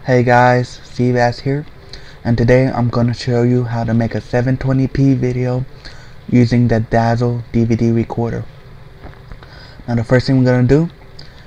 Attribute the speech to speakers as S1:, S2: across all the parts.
S1: Hey guys, Steve Ass here, and today I'm going to show you how to make a 720p video using the Dazzle DVD recorder. Now the first thing we're going to do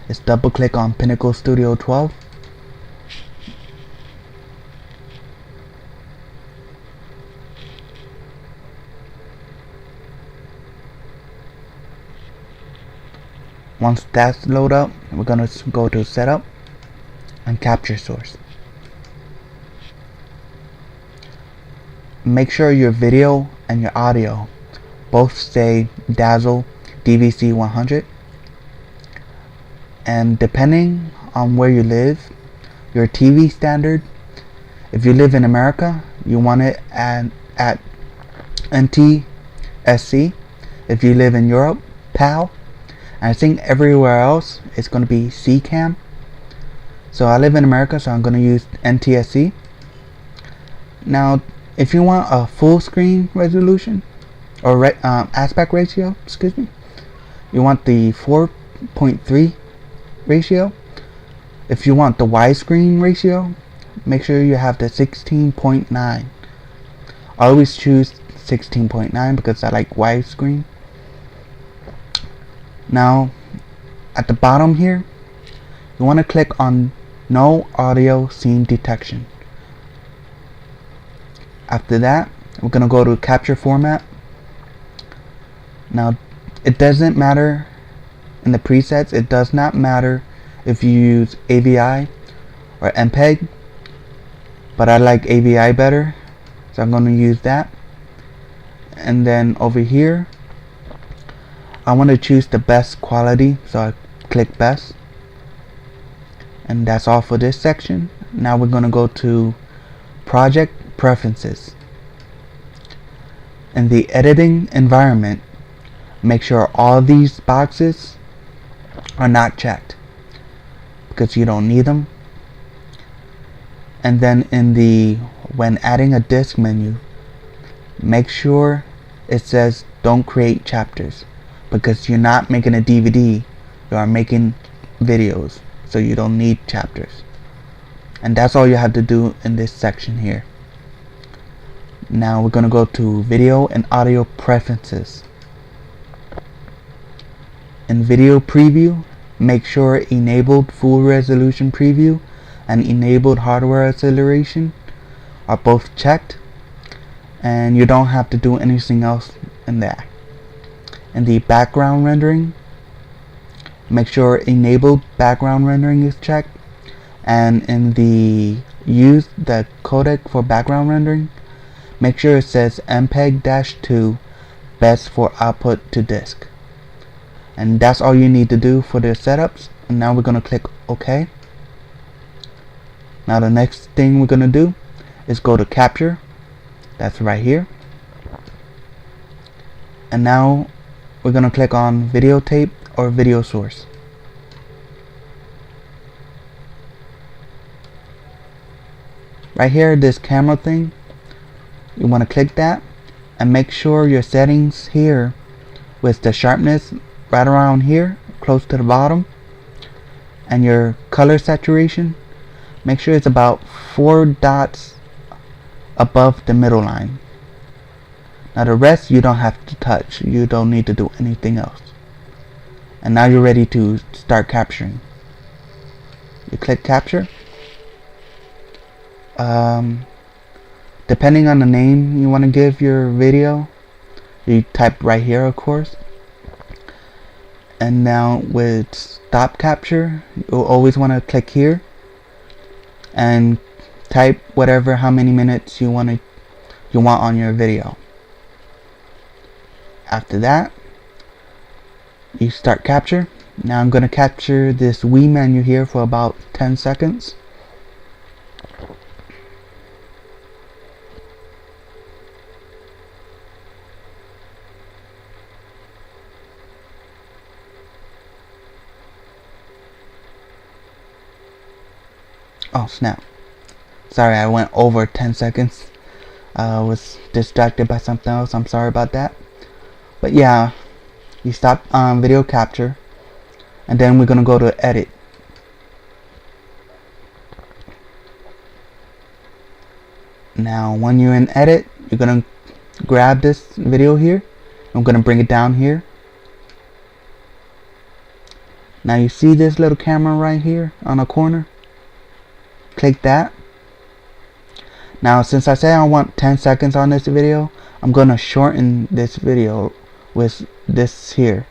S1: is double click on Pinnacle Studio 12. Once that's loaded up, we're going to go to Setup and Capture Source. Make sure your video and your audio both say Dazzle DVC 100, and depending on where you live, your TV standard, if you live in America, you want it at NTSC. If you live in Europe, PAL, and I think everywhere else it's going to be CCAM. So I live in America, so I'm going to use NTSC. Now if you want a full screen resolution or aspect ratio, excuse me, you want the 4.3 ratio. If you want the widescreen ratio, make sure you have the 16.9. I always choose 16.9 because I like widescreen. Now at the bottom here, you want to click on No Audio Scene Detection. After that, we're going to go to Capture Format. Now it doesn't matter in the presets, it does not matter if you use AVI or MPEG, but I like AVI better, so I'm going to use that. And then over here I want to choose the best quality, so I click best, and that's all for this section. Now we're going to go to Project Preferences. In the editing environment, make sure all these boxes are not checked because you don't need them. And then in the when adding a disc menu, make sure it says don't create chapters, because you're not making a DVD, you are making videos, so you don't need chapters. And that's all you have to do in this section here. Now we're going to go to Video and Audio Preferences. In Video Preview, make sure Enabled Full Resolution Preview and Enabled Hardware Acceleration are both checked, and you don't have to do anything else in there. In the Background Rendering, make sure Enabled Background Rendering is checked, and in the Use the Codec for Background Rendering, make sure it says MPEG-2 best for output to disk. And that's all you need to do for the setups. And now we're going to click OK. Now the next thing we're going to do is go to Capture. That's right here. And now we're going to click on Videotape or Video Source. Right here, this camera thing, you want to click that and make sure your settings here with the sharpness right around here close to the bottom, and your color saturation, make sure it's about 4 dots above the middle line. Now the rest you don't have to touch, you don't need to do anything else. And now you're ready to start capturing. You click capture. Depending on the name you want to give your video, you type right here, of course. And now with stop capture, you'll always want to click here and type whatever, how many minutes you want on your video. After that, you start capture. Now I'm going to capture this Wii menu here for about 10 seconds. Oh snap, sorry, I went over 10 seconds. I was distracted by something else, I'm sorry about that. But yeah, you stop video capture, and then we're gonna go to edit. Now when you're in edit, you're gonna grab this video here. I'm gonna bring it down here. Now you see this little camera right here on the corner? Click that. Now since I say I want 10 seconds on this video, I'm gonna shorten this video with this here.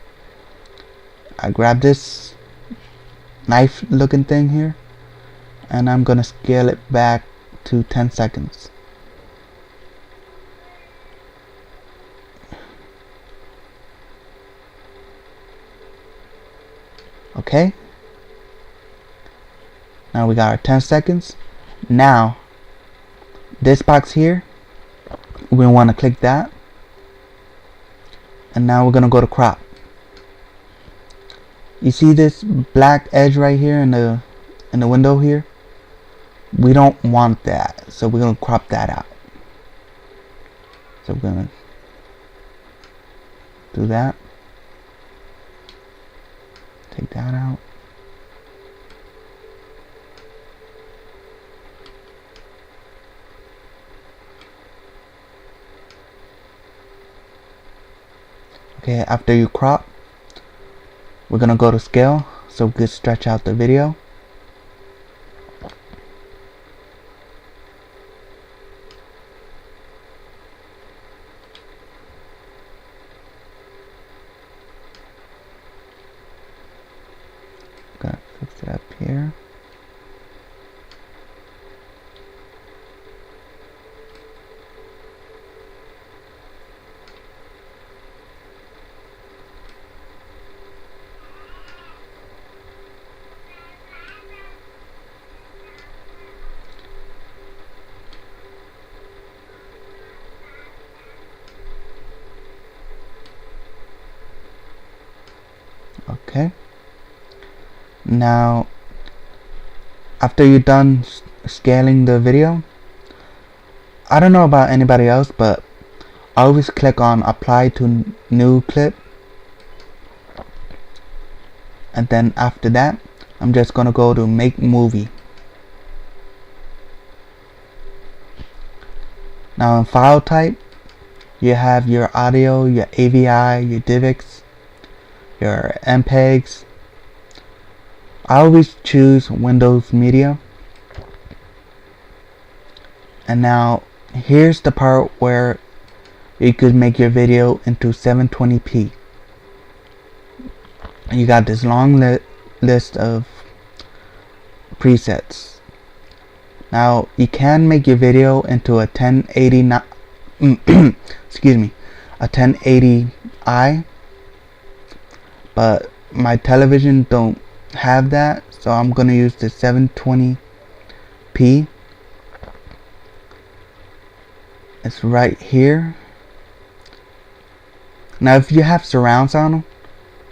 S1: I grab this knife looking thing here and I'm gonna scale it back to 10 seconds. Okay, now we got our 10 seconds. Now this box here, we want to click that, and now we're gonna go to crop. You see this black edge right here in the window here? We don't want that, so we're gonna crop that out. So we're gonna do that. Take that out. Okay, after you crop, we're gonna go to scale so we can stretch out the video. Gonna fix it up here. Okay. Now, after you're done scaling the video, I don't know about anybody else, but I always click on apply to new clip, and then after that I'm just gonna go to make movie. Now in file type, you have your audio, your AVI, your DivX, your MPEGs. I always choose Windows Media. And now here's the part where you could make your video into 720p. And you got this long list of presets. Now you can make your video into a 1080 excuse me, a 1080i, but my television don't have that, so I'm gonna use the 720p. It's right here. Now if you have surround sound,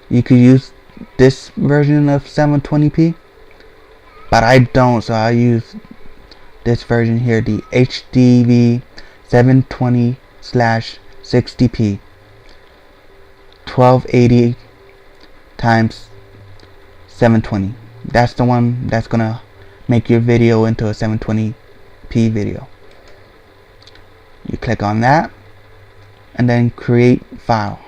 S1: you could use this version of 720p, but I don't, so I use this version here, the HDV 720/60p 1280 times 720. That's the one that's gonna make your video into a 720p video. You click on that and then create file.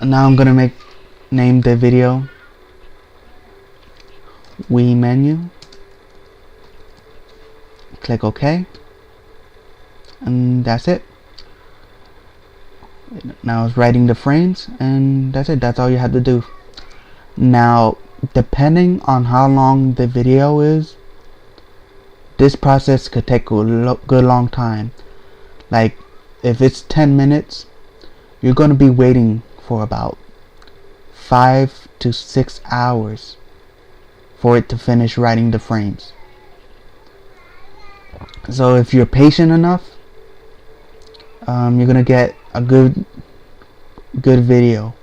S1: And now I'm gonna name the video Wii menu. Click OK, and that's it. Now it's writing the frames, and that's it. That's all you have to do. Now, depending on how long the video is, this process could take a good long time. Like if it's 10 minutes, you're going to be waiting for about 5 to 6 hours for it to finish writing the frames. So if you're patient enough, you're gonna get a good video.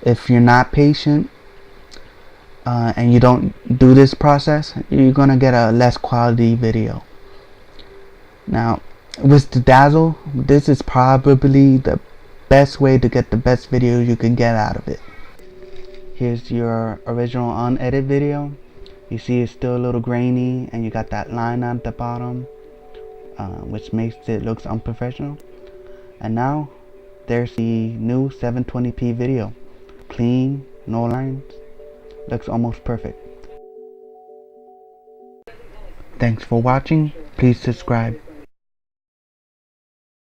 S1: If you're not patient and you don't do this process, you're gonna get a less quality video. Now with the Dazzle, this is probably the best way to get the best video you can get out of it. Here's your original unedited video. You see it's still a little grainy, and you got that line at the bottom, which makes it look unprofessional. And now there's the new 720p video. Clean, no lines, looks almost perfect. Thanks for watching. Please subscribe.